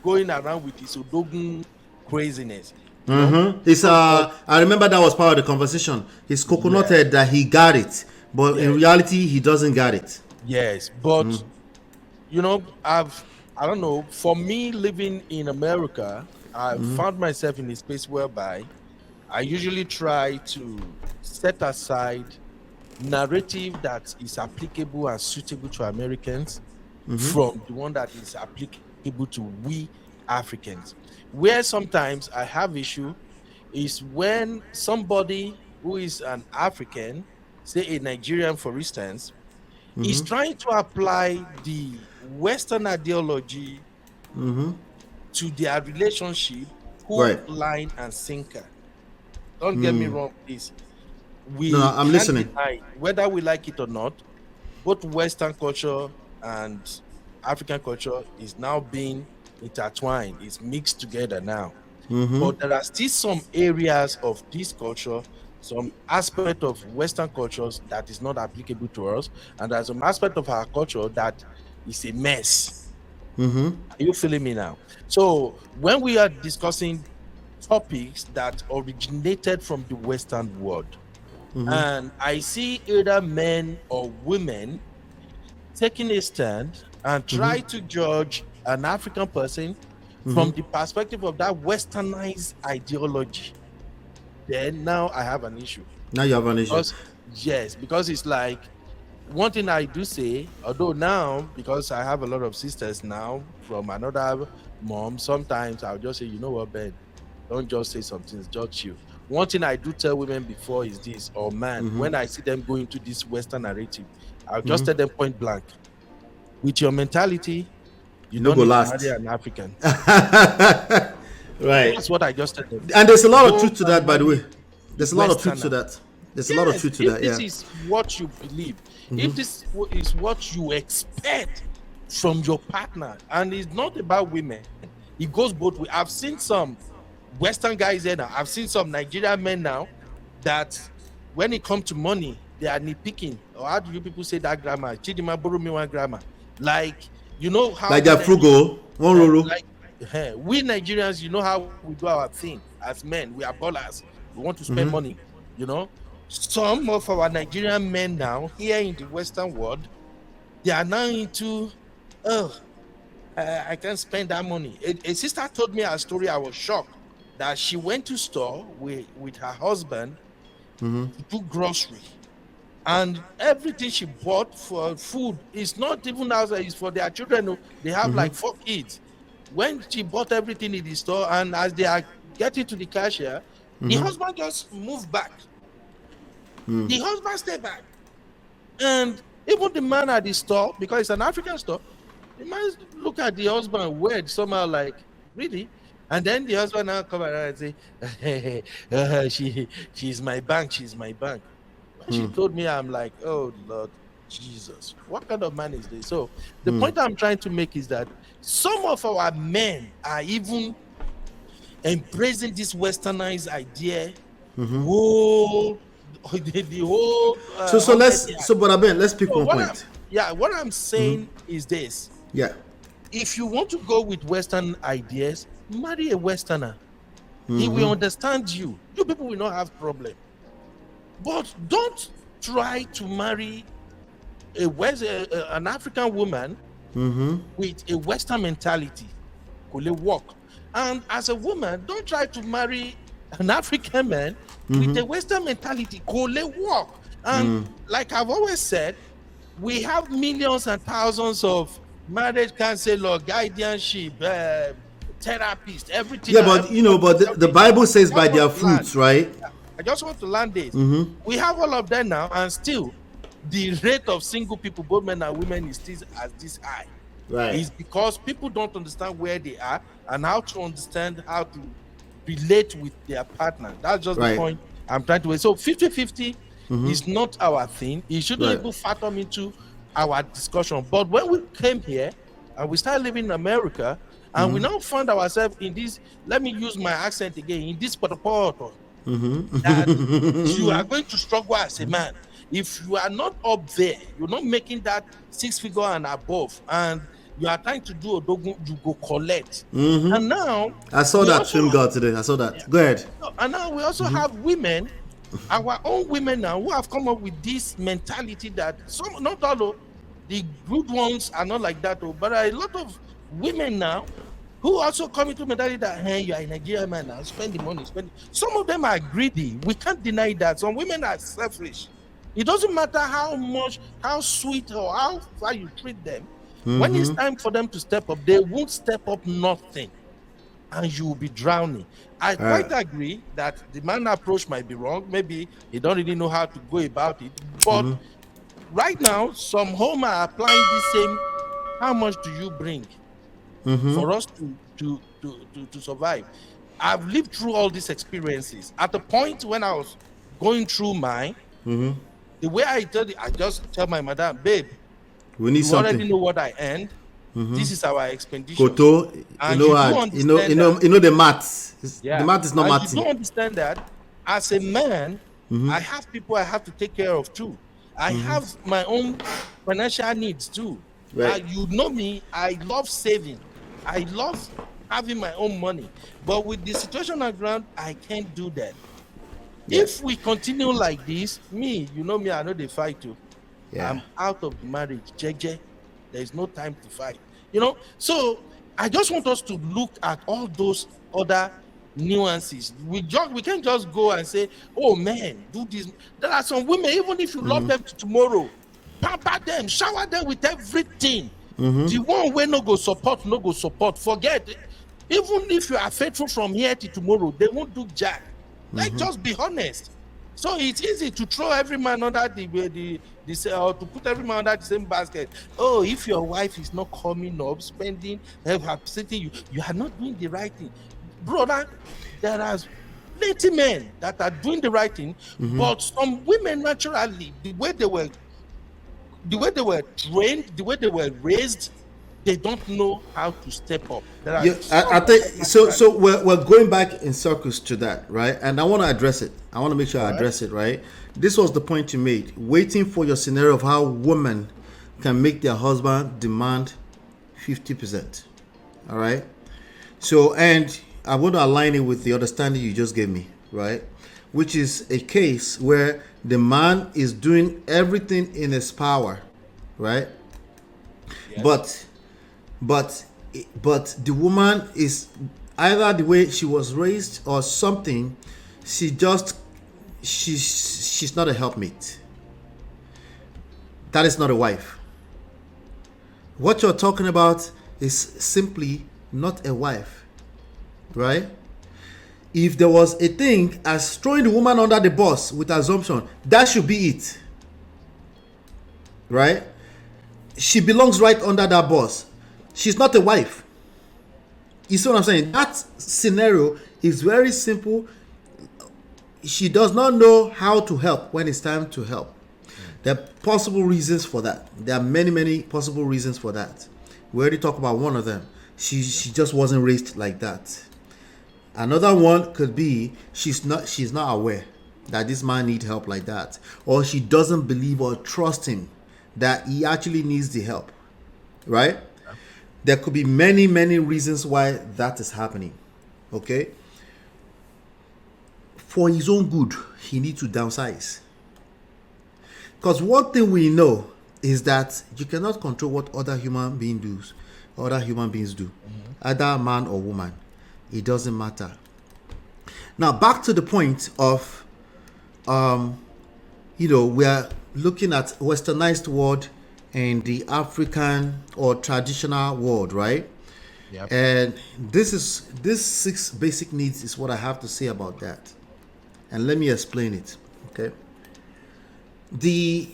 going around with his Odogun craziness. It's I remember that was part of the conversation. His coconut head that he got it, but in reality he doesn't got it. Yes, but you know, I don't know. For me, living in America, I found myself in a space whereby I usually try to set aside narrative that is applicable and suitable to Americans from the one that is applicable to we Africans. Where sometimes I have issue is when somebody who is an African, say a Nigerian for instance, is trying to apply the Western ideology to their relationship, hook, line, and sinker. Don't get me wrong, please. I'm listening. Deny, whether we like it or not, both Western culture and African culture is now being intertwined. It's mixed together now. But there are still some areas of this culture, some aspect of Western cultures that is not applicable to us, and there's some aspect of our culture that is a mess. Are you feeling me now? So when we are discussing topics that originated from the Western world, and I see either men or women taking a stand and try to judge an African person from the perspective of that westernized ideology, then now I have an issue. Now you have an issue. Because it's like, one thing I do say, although now, because I have a lot of sisters now from another mom, sometimes I'll just say, you know what, Ben, don't just say something, judge you. One thing I do tell women before is this, or man, when I see them go into this Western narrative, I'll just tell them point blank, with your mentality, you don't need to marry an African. Right. That's what I just tell them. And there's a lot of truth to that, by the way. There's a lot of truth to that. There's a lot of truth to that. If this is what you believe, if this is what you expect from your partner, and it's not about women, it goes both ways. I've seen some Western guys here now. I've seen some Nigerian men now that when it comes to money, they are nitpicking. Or how do you people say that grammar? Chidima, borrow me one grammar. Like, you know how, like they're frugal, one roro. Like, we Nigerians, you know how we do our thing as men. We are ballers. We want to spend money, you know. Some of our Nigerian men now here in the Western world, they are now into, I can't spend that money. A sister told me a story. I was shocked that she went to store with her husband to do grocery, and everything she bought for food is not even outside, it's for their children. They have like 4 kids. When she bought everything in the store, and as they are getting to the cashier, the husband just moved back. The husband stayed back, and even the man at the store, because it's an African store, the man look at the husband weird, somehow like, really? And then the husband now come around and say, she's my bank, she's my bank. When she told me, I'm like, oh Lord Jesus, what kind of man is this? So the point I'm trying to make is that some of our men are even embracing this westernized idea. The whole but Ben, let's pick one point. What I'm saying is this. If you want to go with Western ideas, marry a Westerner. He will understand you. You people will not have problem. But don't try to marry an African woman with a Western mentality. Could it work? And as a woman, don't try to marry an African man with a Western mentality. Could it work? And like I've always said, we have millions and thousands of marriage counselor, guardianship, therapist, everything. But the Bible says by their fruits, right? I just want to land this. We have all of them now, and still the rate of single people, both men and women, is still as this high. Right. It's because people don't understand where they are and how to understand how to relate with their partner. That's just the point I'm trying to make. So 50-50 is not our thing. It shouldn't even factor into our discussion. But when we came here and we started living in America, and we now found ourselves in this, let me use my accent again, in this potopoto, that you are going to struggle as a man. If you are not up there, you're not making that 6-figure and above, and you are trying to do a dogun, you go collect. And now I saw that film girl today. I saw that. Yeah. Go ahead. And now we also have women, our own women now, who have come up with this mentality that some, not all of the good ones are not like that, but a lot of women now who also come into mentality that, hey, you are a Nigerian man now, spend the money, spend it. Some of them are greedy. We can't deny that. Some women are selfish. It doesn't matter how much, how sweet or how far you treat them. When it's time for them to step up, they won't step up nothing, and you will be drowning. I quite agree that the man approach might be wrong. Maybe he don't really know how to go about it. But right now, some home are applying the same. How much do you bring for us to survive? I've lived through all these experiences. At the point when I was going through mine, the way I just tell my madam, babe, we need you something. already know what I earned. This is our expenditure. Koto, you know the maths. The math is not maths. You don't understand that. As a man, I have people I have to take care of too. I have my own financial needs too. You know me, I love saving. I love having my own money. But with the situation on ground, I can't do that. If we continue like this, you know me, I know they fight too. I'm out of the marriage, JJ. There's no time to fight. So I just want us to look at all those other nuances. We can't just go and say, oh man, do this. There are some women, even if you love them to tomorrow, pamper them, shower them with everything. The one way no go support, forget it. Even if you are faithful from here to tomorrow, they won't do jack. Let's just be honest. So it's easy to throw every man under or to put every man under the same basket. Oh, if your wife is not coming up, spending, upsetting you are not doing the right thing. Brother, there are plenty men that are doing the right thing, but some women naturally, the way they were trained, the way they were raised, they don't know how to step up. I think so. We're going back in circles to that, right? And I want to address it. I want to make sure I address it, right? This was the point you made. Waiting for your scenario of how women can make their husband demand 50%. All right. So, and I want to align it with the understanding you just gave me, right? Which is a case where the man is doing everything in his power, right? Yes. But the woman is either the way she was raised or something. She's not a helpmate. That is not a wife. What you're talking about is simply not a wife, right? If there was a thing as throwing the woman under the bus with assumption, that should be it, right? She belongs right under that bus. She's not a wife. You see what I'm saying? That scenario is very simple. She does not know how to help when it's time to help. There are possible reasons for that. There are many, many possible reasons for that. We already talked about one of them. She just wasn't raised like that. Another one could be she's not aware that this man needs help like that, or she doesn't believe or trust him that he actually needs the help, right? There could be many, many reasons why that is happening, okay? For his own good, he needs to downsize. Because one thing we know is that you cannot control what other human beings do, either man or woman. It doesn't matter. Now, back to the point of, we are looking at westernized world and the African or traditional world, right? Yep. And this 6 basic needs is what I have to say about that. And let me explain it, okay? The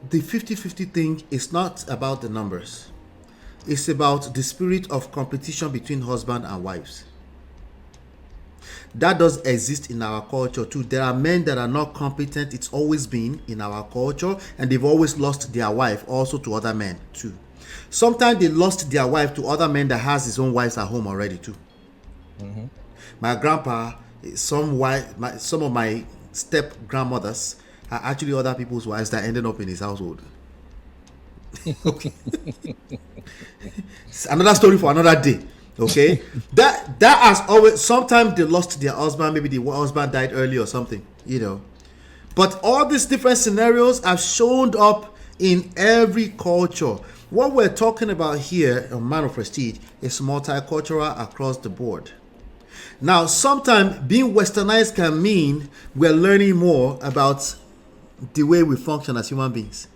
50-50 thing is not about the numbers. It's about the spirit of competition between husband and wives. That does exist in our culture too. There are men that are not competent. It's always been in our culture, and they've always lost their wife also to other men too. Sometimes they lost their wife to other men that has his own wives at home already too. My grandpa, some of my step grandmothers are actually other people's wives that ended up in his household. Okay. It's another story for another day. Okay. that has always, sometimes they lost their husband, maybe the husband died early or something, but all these different scenarios have shown up in every culture. What we're talking about here on Man of Prestige is multicultural across the board. Now, sometimes being westernized can mean we're learning more about the way we function as human beings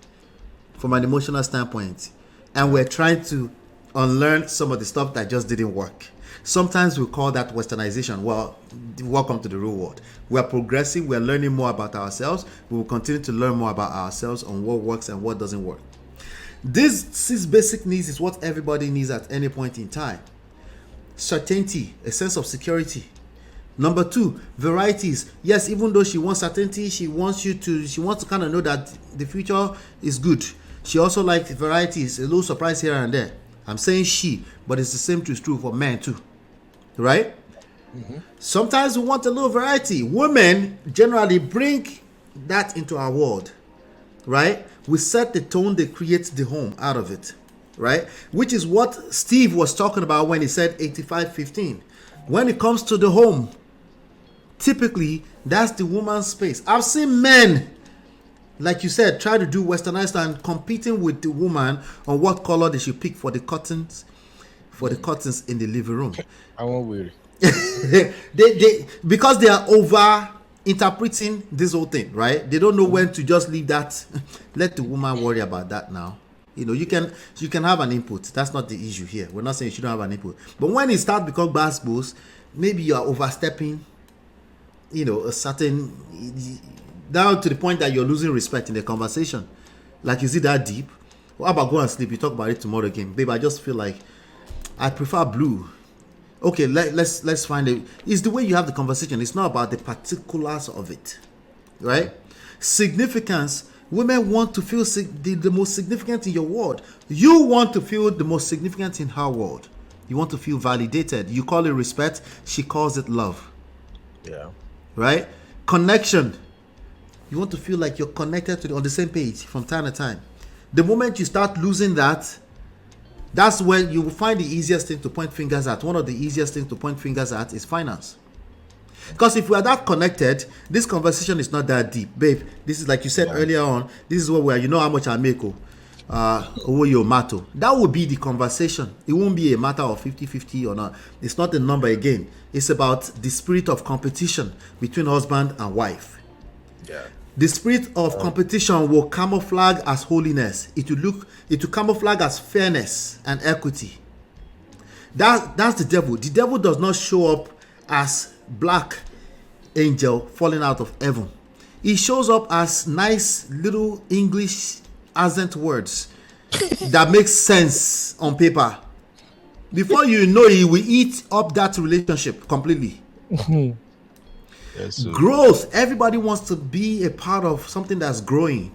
from an emotional standpoint, and we're trying to unlearn some of the stuff that just didn't work. Sometimes we call that westernization. Well, welcome to the real world. We're progressing, we're learning more about ourselves. We will continue to learn more about ourselves on what works and what doesn't work. These 6 basic needs is what everybody needs at any point in time. Certainty, a sense of security. Number 2, varieties. Yes, even though she wants certainty, she wants to kind of know that the future is good. She also likes varieties, a little surprise here and there. I'm saying she, but it's the same is true for men too, right? Sometimes we want a little variety. Women generally bring that into our world, right? We set the tone, they create the home out of it, right? Which is what Steve was talking about when he said 85-15. When it comes to the home, typically that's the woman's space. I've seen men, like you said, try to do westernized and competing with the woman on what color they should pick for the curtains in the living room. I won't worry. they because they are over interpreting this whole thing, right? They don't know when to just leave that. Let the woman worry about that now. You can have an input. That's not the issue here. We're not saying you shouldn't have an input. But when it starts becoming basketballs, maybe you are overstepping, a certain, down to the point that you're losing respect in the conversation. Like, is it that deep? What about go and sleep? You talk about it tomorrow again. Babe, I just feel like I prefer blue. Okay, let's find it. It's the way you have the conversation. It's not about the particulars of it, right? Significance. Women want to feel the most significant in your world. You want to feel the most significant in her world. You want to feel validated. You call it respect. She calls it love. Yeah. Right? Connection. You want to feel like you're connected on the same page from time to time. The moment you start losing that, that's when you will find the easiest thing to point fingers at. One of the easiest things to point fingers at is finance. Because if we are that connected, this conversation is not that deep. Babe, this is like you said earlier on, this is where we are, you know how much I make, your matter. That would be the conversation. It won't be a matter of 50-50 or not. It's not the number again. It's about the spirit of competition between husband and wife. Yeah. The spirit of competition will camouflage as holiness. It will camouflage as fairness and equity. That's the devil. The devil does not show up as black angel falling out of heaven. He shows up as nice little English accent words that make sense on paper. Before you know it, he will eat up that relationship completely. Yes, growth. Everybody wants to be a part of something that's growing,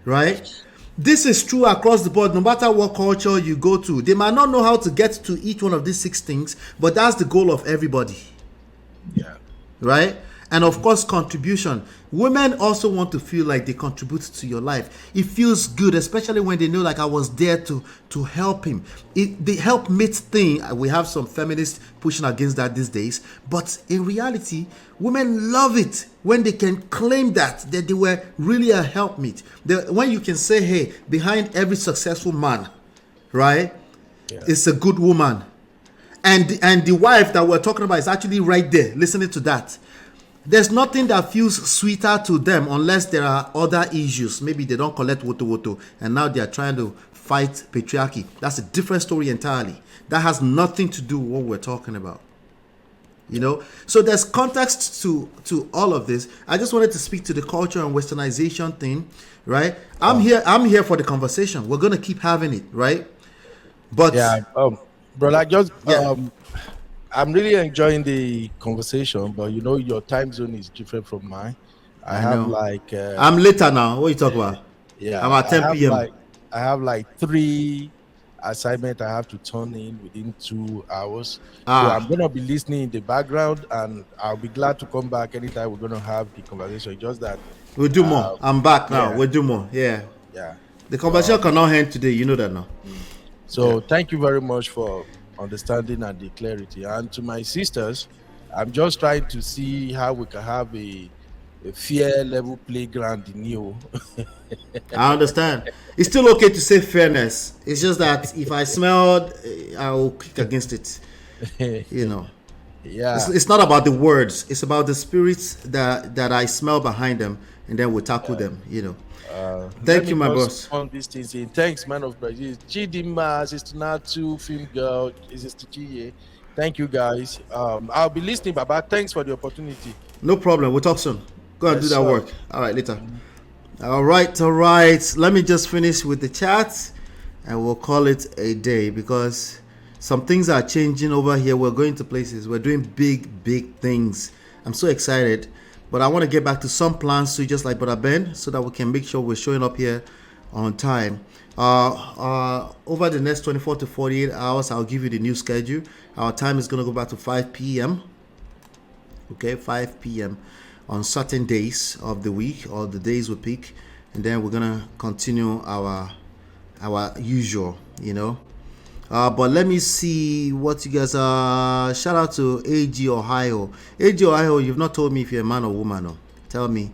right? This is true across the board. No matter what culture you go to, they might not know how to get to each one of these 6 things, but that's the goal of everybody. Yeah. Right? And of course, contribution. Women also want to feel like they contribute to your life. It feels good, especially when they know, like, I was there to help him. The helpmate thing, we have some feminists pushing against that these days. But in reality, women love it when they can claim that they were really a helpmate. When you can say, hey, behind every successful man, right, it's a good woman. And the wife that we're talking about is actually right there, listening to that. There's nothing that feels sweeter to them unless there are other issues. Maybe they don't collect woto, and now they are trying to fight patriarchy. That's a different story entirely. That has nothing to do with what we're talking about. So there's context to all of this. I just wanted to speak to the culture and westernization thing, right? I'm here for the conversation. We're gonna keep having it, right? But bro, like just I'm really enjoying the conversation, but your time zone is different from mine. I I have know. like I'm later now. What you talk about? I'm yeah, at 10 p.m. I have like three assignment I have to turn in within 2 hours. So I'm Ah, gonna be listening in the background, and I'll be glad to come back anytime we're gonna have the conversation. Just that, we'll do more. I'm back now. yeah, We'll do more. Yeah. yeah. The conversation Um, cannot end today. You know that now. Yeah. so thank you very much for understanding and the clarity. And to my sisters, I'm just trying to see how we can have a fair level playground in you. I understand. It's still okay to say fairness. It's just that if I smelled, I will kick against it. You know. Yeah. It's not about the words. It's about the spirits that I smell behind them, and then we tackle them. You know. Let Thank me you, my just boss. on these things in. Thanks, man of Brazil. Chidima, Sister Natu, Film Girl, Sister Chiye. Thank you, guys. I'll be listening, Baba. Thanks for the opportunity. No problem. We'll talk soon. Go and do Yes, that sir. work. All right, later. All right, all right. Let me just finish with the chat, and we'll call it a day because some things are changing over here. We're going to places. We're doing big, big things. I'm so excited. But I want to get back to some plans too, just like Brother Ben, so that we can make sure we're showing up here on time. Over the next 24 to 48 hours, I'll give you the new schedule. Our time is going to go back to 5 p.m. Okay, 5 p.m. on certain days of the week or the days we pick, and then we're gonna continue our usual, but let me see what you guys are. Shout out to AG Ohio. AG Ohio, you've not told me if you're a man or woman. No. Tell me.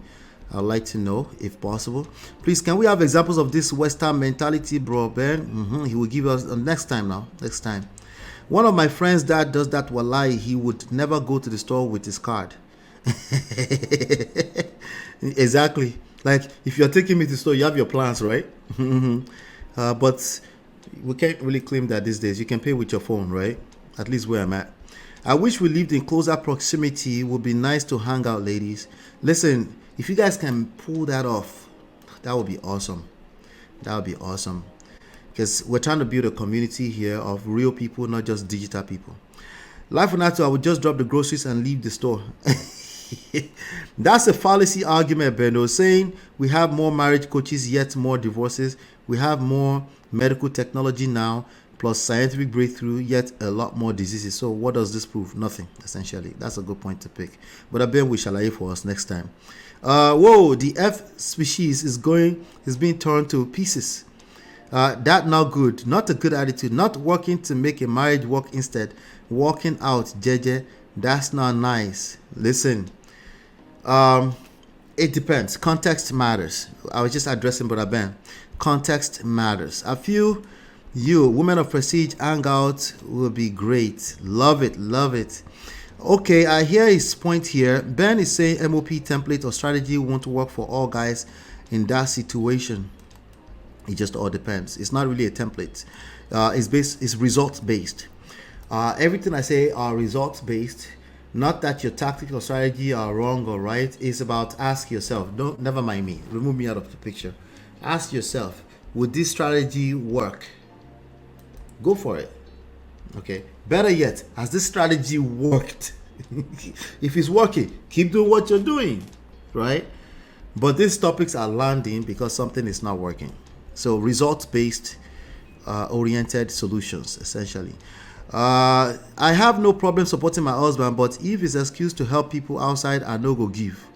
I'd like to know if possible. Please, can we have examples of this Western mentality, bro, Ben? He will give us next time now. Next time. One of my friends' dad does that wallahi. He would never go to the store with his card. Exactly. Like, if you're taking me to the store, you have your plans, right? But we can't really claim that these days. You can pay with your phone, right? At least where I'm at. I wish we lived in closer proximity. It would be nice to hang out, ladies. Listen, if you guys can pull that off, that would be awesome. That would be awesome. Because we're trying to build a community here of real people, not just digital people. Life on that, I would just drop the groceries and leave the store. That's a fallacy argument, Beno, saying we have more marriage coaches, yet more divorces. We have more medical technology now, plus scientific breakthrough, yet a lot more diseases. So what does this prove? Nothing, essentially. That's a good point to pick. But I bet we shall lay for us next time. The F species is being torn to pieces. That not good. Not a good attitude. Not working to make a marriage work, instead walking out, JJ. That's not nice. Listen, it depends. Context matters. I was just addressing Brother Ben. Context matters. I feel you, women of prestige, hang out will be great. Love it, love it. Okay, I hear his point here. Ben is saying MOP template or strategy won't work for all guys in that situation. It just all depends. It's not really a template. It's result based. Everything I say are results based. Not that your tactical or strategy are wrong or right. It's about ask yourself. Never mind me. Remove me out of the picture. Ask yourself, would this strategy work? Go for it. Okay. Better yet, has this strategy worked? If it's working, keep doing what you're doing, right? But these topics are landing because something is not working. So results-based oriented solutions, essentially. I have no problem supporting my husband, but if his excuse to help people outside, I no go give.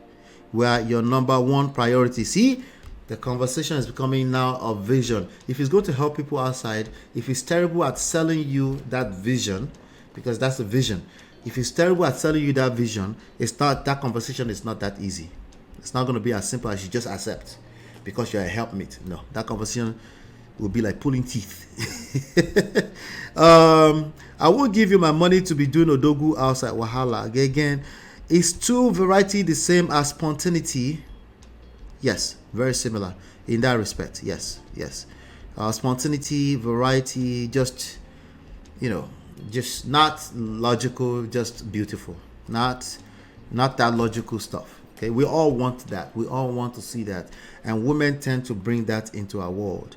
Where your number one priority. See, the conversation is becoming now a vision. If he's going to help people outside, if he's terrible at selling you that vision, because that's a vision. If he's terrible at selling you that vision, that conversation is not that easy. It's not going to be as simple as you just accept because you're a helpmate. No, that conversation will be like pulling teeth. I won't give you my money to be doing odogu outside wahala. Again, is true variety the same as spontaneity? Yes, very similar in that respect. Yes. Spontaneity, variety, just not logical, just beautiful. Not that logical stuff. Okay, we all want that. We all want to see that, and women tend to bring that into our world.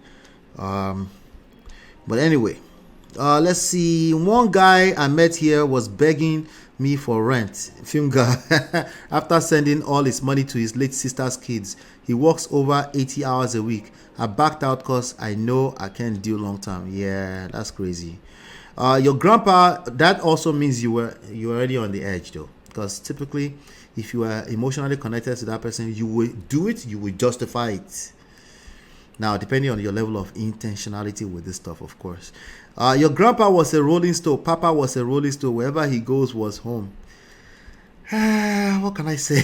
But anyway, Let's see. One guy I met here was begging me for rent. Film guy. After sending all his money to his late sister's kids, he works over 80 hours a week. I backed out because I know I can't do long term. Yeah, that's crazy. Your grandpa, that also means you're already on the edge though, because typically if you are emotionally connected to that person, you will do it, you will justify it. Now, depending on your level of intentionality with this stuff, of course. Your grandpa was a rolling stone. Papa was a rolling stone. Wherever he goes was home. What can I say?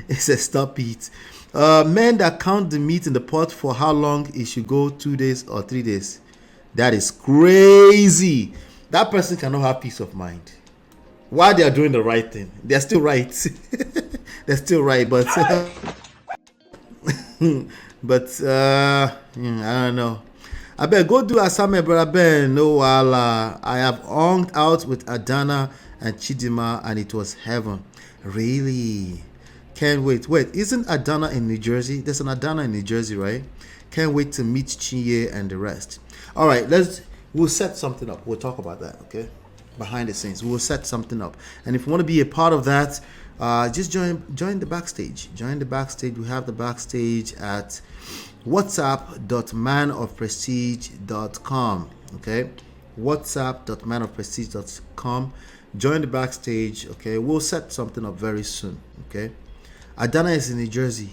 It says stop it. Men that count the meat in the pot for how long it should go, 2 days or 3 days. That is crazy. That person cannot have peace of mind. While they are doing the right thing. They're still right. They're still right, but... I don't know. I better go do assignment, brother Ben. No, I have hung out with Adana and Chidima, and it was heaven. Really? Can't wait. Wait, isn't Adana in New Jersey? There's an Adana in New Jersey, right? Can't wait to meet Chinye and the rest. All right, we'll set something up. We'll talk about that, okay? Behind the scenes, we'll set something up. And if you want to be a part of that, just join the backstage. Join the backstage. We have the backstage at whatsapp.manofprestige.com. Okay, whatsapp.manofprestige.com. Join the backstage. Okay, we'll set something up very soon. Okay, Adana is in New Jersey.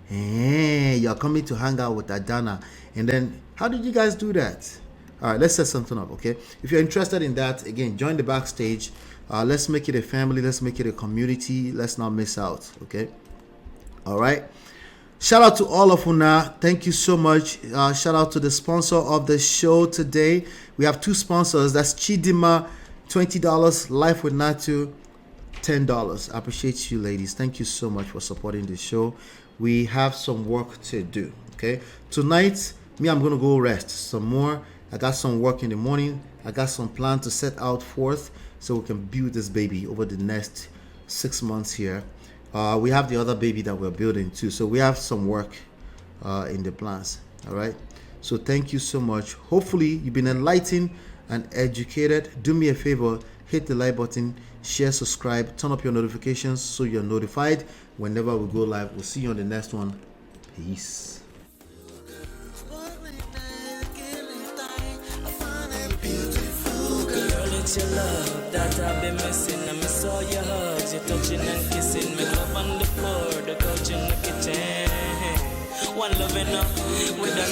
Hey, you're coming to hang out with Adana, and then how did you guys do that? All right, let's set something up. Okay, if you're interested in that, again, join the backstage. Let's make it a family. Let's make it a community. Let's not miss out. Okay. All right. Shout out to all of Una. Thank you so much. Shout out to the sponsor of the show today. We have two sponsors. That's Chidima, $20. Life with Natu, $10. I appreciate you, ladies. Thank you so much for supporting the show. We have some work to do. Okay. Tonight, I'm going to go rest some more. I got some work in the morning. I got some plan to set out forth, so we can build this baby over the next 6 months here. We have the other baby that we're building too. So we have some work in the plans. All right. So thank you so much. Hopefully you've been enlightened and educated. Do me a favor, hit the like button, share, subscribe, turn up your notifications so you're notified whenever we go live. We'll see you on the next one. Peace. It's your love that I've been missing. I miss all your hugs, your touching and kissing. Make love on the floor, the couch in the kitchen. One love enough, we done